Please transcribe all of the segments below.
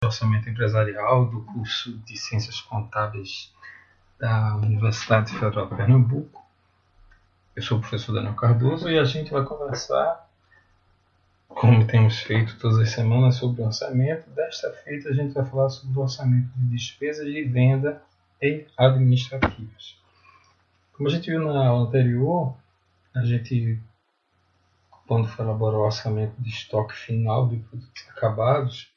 orçamento empresarial do curso de Ciências Contábeis da Universidade Federal de Pernambuco. Eu sou o professor Daniel Cardoso e a gente vai conversar, como temos feito todas as semanas, sobre o orçamento. Desta feita a gente vai falar sobre o orçamento de despesas de venda e administrativas. Como a gente viu na aula anterior, quando for elaborar o orçamento de estoque final de produtos acabados,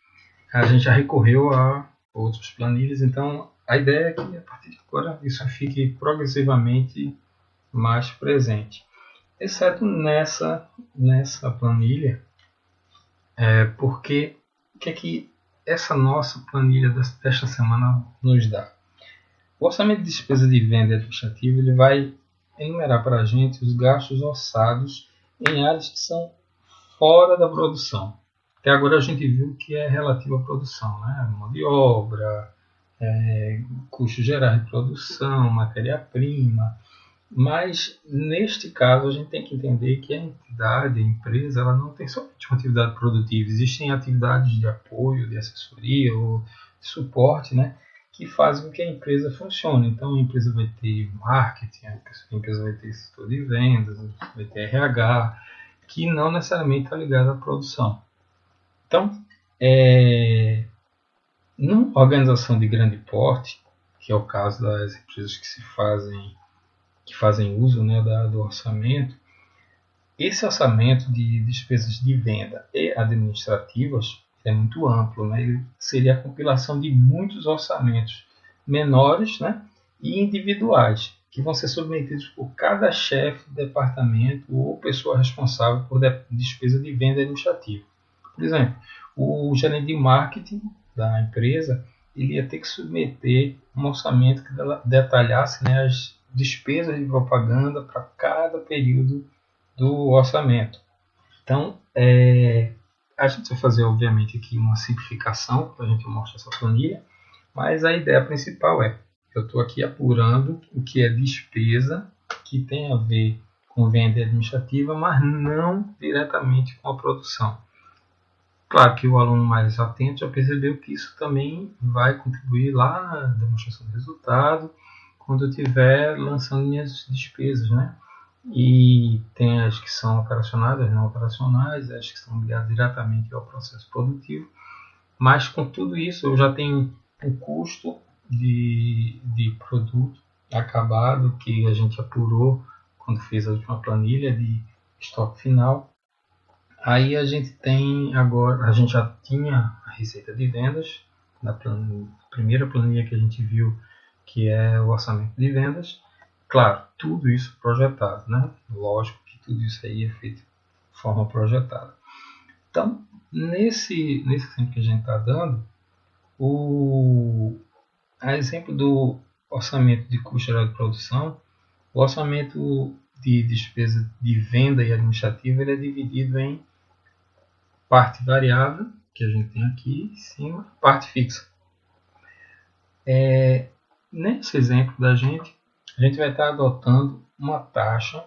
a gente já recorreu a outras planilhas. Então, a ideia é que a partir de agora isso fique progressivamente mais presente, exceto nessa planilha, porque o que é que essa nossa planilha desta semana nos dá? O orçamento de despesa de venda administrativa ele vai enumerar para a gente os gastos orçados em áreas que são fora da produção. Até agora a gente viu que é relativo à produção, né? Mão de obra, custos gerais de produção, matéria-prima. Mas neste caso a gente tem que entender que a entidade, a empresa, ela não tem somente uma atividade produtiva. Existem atividades de apoio, de assessoria ou de suporte, né? Que fazem com que a empresa funcione. Então a empresa vai ter marketing, a empresa vai ter setor de vendas, vai ter RH, que não necessariamente está ligado à produção. Então, numa organização de grande porte, que é o caso das empresas que fazem uso, né, do orçamento, esse orçamento de despesas de venda e administrativas é muito amplo, né? Ele seria a compilação de muitos orçamentos menores, né, e individuais, que vão ser submetidos por cada chefe de departamento ou pessoa responsável por despesa de venda administrativa. Por exemplo, o gerente de marketing da empresa ele ia ter que submeter um orçamento que detalhasse, né, as despesas de propaganda para cada período do orçamento. Então, a gente vai fazer, obviamente, aqui uma simplificação para a gente mostrar essa planilha, mas a ideia principal eu estou aqui apurando o que é despesa que tem a ver com venda administrativa, mas não diretamente com a produção. Claro que o aluno mais atento já percebeu que isso também vai contribuir lá na demonstração do resultado, quando eu estiver lançando minhas despesas, né? E tem as que são operacionais, as não operacionais, as que estão ligadas diretamente ao processo produtivo. Mas com tudo isso eu já tenho o custo de produto acabado que a gente apurou quando fez a última planilha de estoque final. Aí a gente tem agora, a gente já tinha a receita de vendas na primeira planilha que a gente viu, que é o orçamento de vendas. Claro, tudo isso projetado, né? Lógico que tudo isso aí é feito de forma projetada. Então, nesse exemplo que a gente está dando, a exemplo do orçamento de custo geral de produção, o orçamento de despesa de venda e administrativa ele é dividido em parte variável, que a gente tem aqui em cima, parte fixa. Nesse exemplo a gente vai estar adotando uma taxa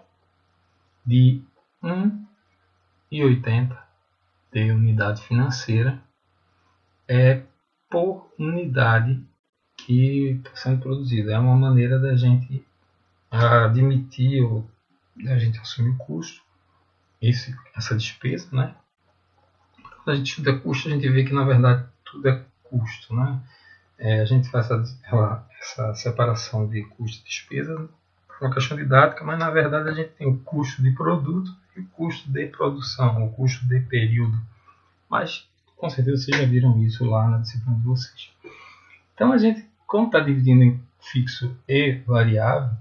de 1,80 de unidade financeira por unidade que está sendo produzida. É uma maneira da gente admitir ou da gente assumir o custo, essa despesa, né? Quando a gente estuda custo, a gente vê que na verdade tudo é custo, né? A gente faz essa separação de custo e despesa por uma questão didática, mas na verdade a gente tem o custo de produto e o custo de produção, o custo de período. Mas com certeza vocês já viram isso lá na disciplina de vocês. Então a gente, como está dividindo em fixo e variável,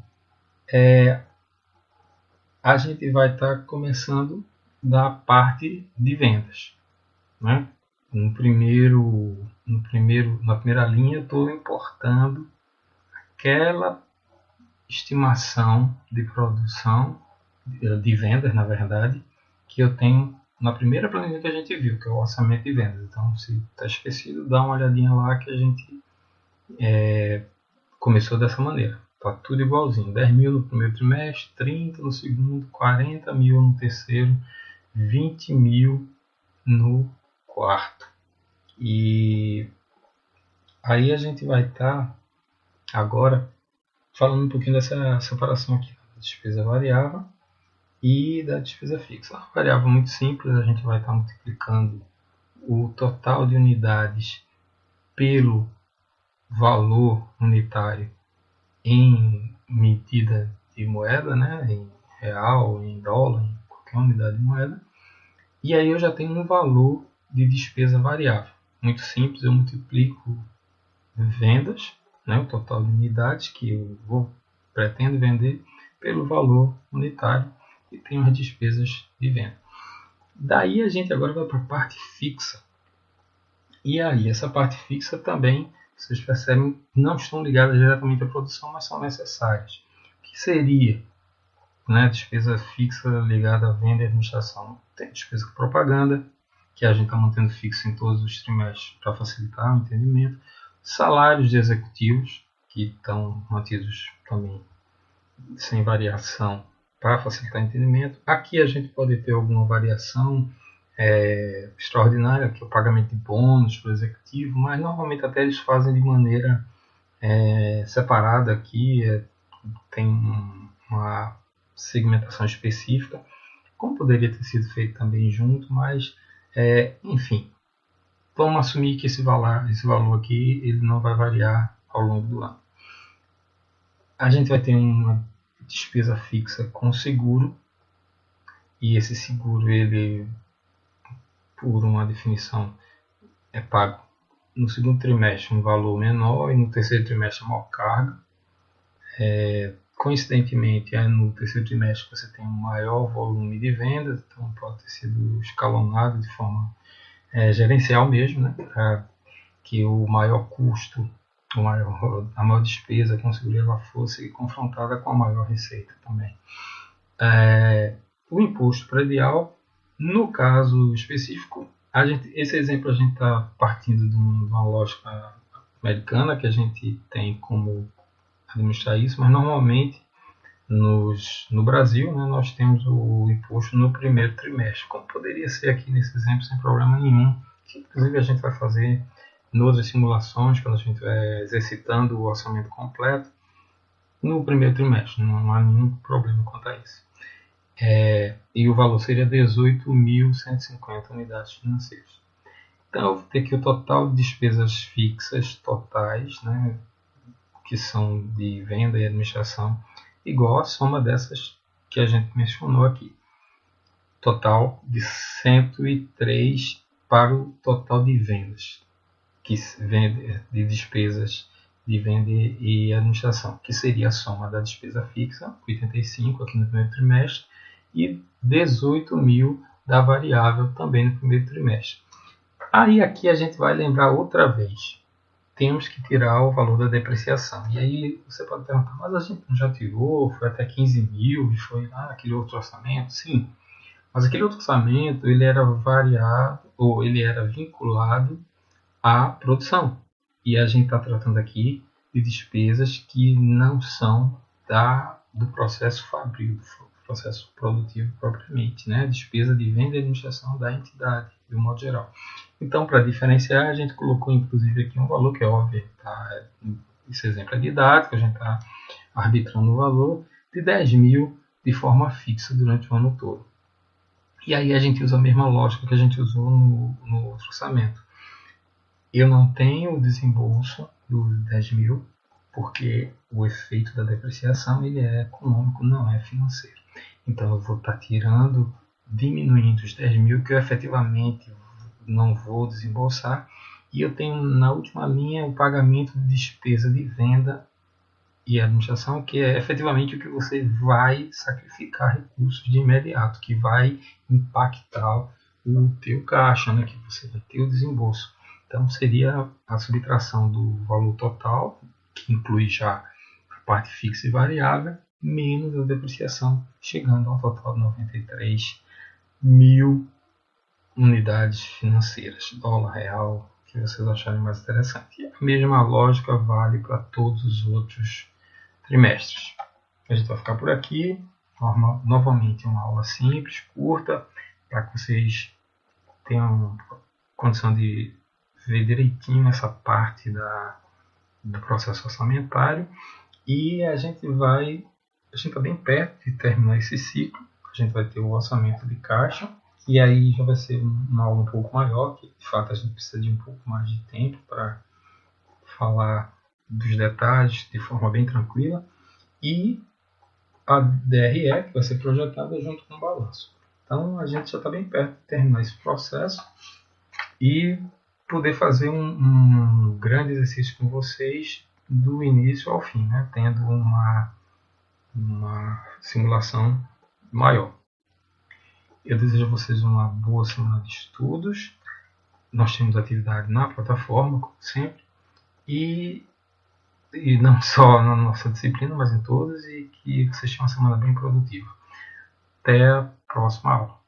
a gente vai estar começando da parte de vendas, né? Na primeira linha, eu estou importando aquela estimação de produção, de vendas, na verdade, que eu tenho na primeira planilha que a gente viu, que é o orçamento de vendas. Então, se está esquecido, dá uma olhadinha lá que a gente começou dessa maneira. Está tudo igualzinho. 10 mil no primeiro trimestre, 30 no segundo, 40 mil no terceiro, 20 mil no quarto. E Aí a gente vai estar agora falando um pouquinho dessa separação aqui da despesa variável e da despesa fixa. Uma variável muito simples, a gente vai estar multiplicando o total de unidades pelo valor unitário em medida de moeda, né? Em real, em dólar, em qualquer unidade de moeda. E aí eu já tenho um valor de despesa variável. Muito simples, eu multiplico vendas, né? O total de unidades que eu pretendo vender pelo valor unitário e tenho as despesas de venda. Daí a gente agora vai para a parte fixa. E aí, essa parte fixa também, vocês percebem, não estão ligadas diretamente à produção, mas são necessárias. O que seria, né, despesa fixa ligada à venda e administração? Tem despesa com propaganda, que a gente está mantendo fixa em todos os trimestres para facilitar o entendimento. Salários de executivos, que estão mantidos também sem variação para facilitar o entendimento. Aqui a gente pode ter alguma variação extraordinária, que é o pagamento de bônus para o executivo, mas normalmente até eles fazem de maneira separada aqui, tem uma segmentação específica, como poderia ter sido feito também junto, mas enfim, vamos assumir que esse valor aqui ele não vai variar ao longo do ano. A gente vai ter uma despesa fixa com seguro, e esse seguro, ele, por uma definição, é pago no segundo trimestre um valor menor e no terceiro trimestre maior carga. Coincidentemente, no terceiro trimestre você tem um maior volume de vendas, então pode ter sido escalonado de forma gerencial mesmo, né, para que o maior custo, a maior despesa com seguro fosse confrontada com a maior receita também. O imposto predial, no caso específico, esse exemplo a gente está partindo de uma lógica americana que a gente tem como administrar isso, mas normalmente no Brasil, né, nós temos o imposto no primeiro trimestre, como poderia ser aqui nesse exemplo sem problema nenhum, que inclusive a gente vai fazer em outras simulações, quando a gente estiver exercitando o orçamento completo, no primeiro trimestre, não há nenhum problema quanto a isso. E o valor seria 18.150 unidades financeiras. Então eu vou ter aqui o total de despesas fixas totais, né, que são de venda e administração, igual a soma dessas que a gente mencionou aqui. Total de 103 para o total de vendas, de despesas de venda e administração, que seria a soma da despesa fixa, 85 aqui no primeiro trimestre, e 18.000 da variável também no primeiro trimestre. Aí aqui a gente vai lembrar outra vez, temos que tirar o valor da depreciação. E aí você pode perguntar, mas a gente já tirou, foi até 15.000 e foi aquele outro orçamento? Sim, mas aquele outro orçamento ele era variado, ou ele era vinculado à produção. E a gente está tratando aqui de despesas que não são do processo fabril, do processo produtivo propriamente, né? Despesa de venda e administração da entidade, de um modo geral. Então, para diferenciar, a gente colocou inclusive aqui um valor que é óbvio, tá? Esse exemplo é didático, a gente está arbitrando o valor de 10.000 de forma fixa durante o ano todo. E aí a gente usa a mesma lógica que a gente usou no outro orçamento. Eu não tenho o desembolso dos 10.000, porque o efeito da depreciação ele é econômico, não é financeiro. Então eu vou estar tirando, diminuindo os 10.000 que eu efetivamente não vou desembolsar, e eu tenho na última linha o pagamento de despesa de venda e administração, que é efetivamente o que você vai sacrificar recursos de imediato, que vai impactar o teu caixa, né, que você vai ter o desembolso. Então seria a subtração do valor total, que inclui já a parte fixa e variável, menos a depreciação, chegando ao total de 93.000 unidades financeiras, dólar, real, que vocês acharem mais interessante. E a mesma lógica vale para todos os outros trimestres. A gente vai ficar por aqui. Novamente uma aula simples, curta, para que vocês tenham condição de ver direitinho essa parte do processo orçamentário e a gente está bem perto de terminar esse ciclo. A gente vai ter o orçamento de caixa e aí já vai ser uma aula um pouco maior, que de fato a gente precisa de um pouco mais de tempo para falar dos detalhes de forma bem tranquila, e a DRE, que vai ser projetada junto com o balanço. Então a gente já está bem perto de terminar esse processo e poder fazer um grande exercício com vocês do início ao fim, né? Tendo uma simulação maior. Eu desejo a vocês uma boa semana de estudos. Nós temos atividade na plataforma, como sempre, e não só na nossa disciplina, mas em todas, e que vocês tenham uma semana bem produtiva. Até a próxima aula.